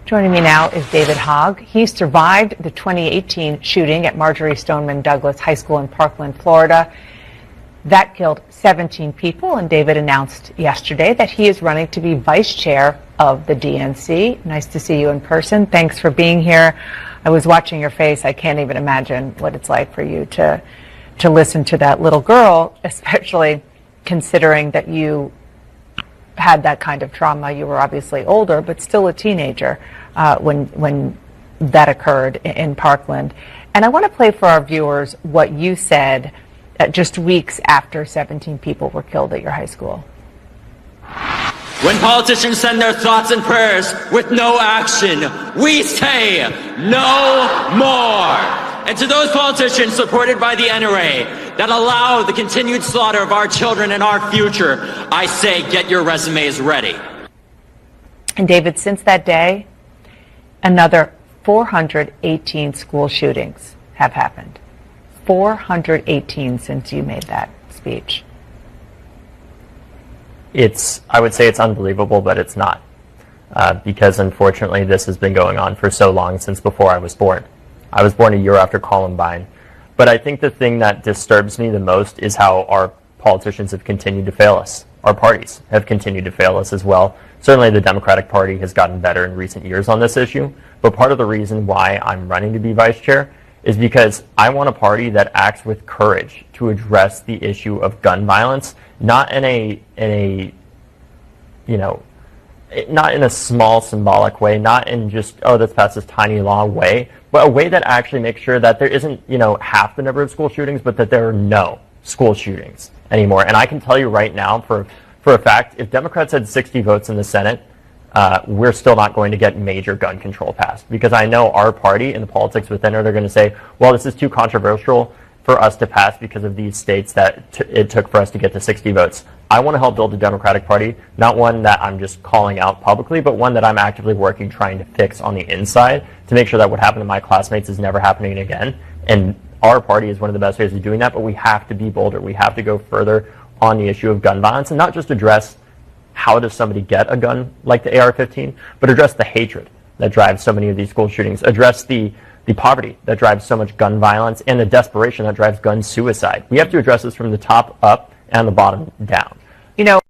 Joining me now is David Hogg. He survived the 2018 shooting at Marjory Stoneman Douglas High School in Parkland, Florida. That killed 17 people, and David announced yesterday that he is running to be vice chair of the DNC. Nice to see you in person. Thanks for being here. I was watching your face. I can't even imagine what it's like for you to listen to that little girl, especially considering that you had that kind of trauma. You were obviously older, but still a teenager when that occurred in Parkland. And I want to play for our viewers what you said just weeks after 17 people were killed at your high school. When politicians send their thoughts and prayers with no action, we say no more. And to those politicians supported by the NRA that allow the continued slaughter of our children and our future, I say get your resumes ready. And David, since that day, another 418 school shootings have happened. 418 since you made that speech. I would say it's unbelievable, but it's not. Because unfortunately this has been going on for so long, since before I was born. I was born a year after Columbine. But I think the thing that disturbs me the most is how our politicians have continued to fail us. Our parties have continued to fail us as well. Certainly the Democratic Party has gotten better in recent years on this issue. But part of the reason why I'm running to be vice chair is because I want a party that acts with courage to address the issue of gun violence, not in a not in a small symbolic way, not in just, oh, let's pass this tiny law way, but a way that actually makes sure that there isn't, half the number of school shootings, but that there are no school shootings anymore. And I can tell you right now for a fact, if Democrats had 60 votes in the Senate, we're still not going to get major gun control passed, because I know our party and the politics within it are going to say, well, this is too controversial for us to pass because of these states that it took for us to get to 60 votes. I want to help build a Democratic Party, not one that I'm just calling out publicly, but one that I'm actively working, trying to fix on the inside to make sure that what happened to my classmates is never happening again. And our party is one of the best ways of doing that, but we have to be bolder. We have to go further on the issue of gun violence and not just address how does somebody get a gun like the AR-15, but address the hatred that drives so many of these school shootings, address the poverty that drives so much gun violence, and the desperation that drives gun suicide. We have to address this from the top up and the bottom down.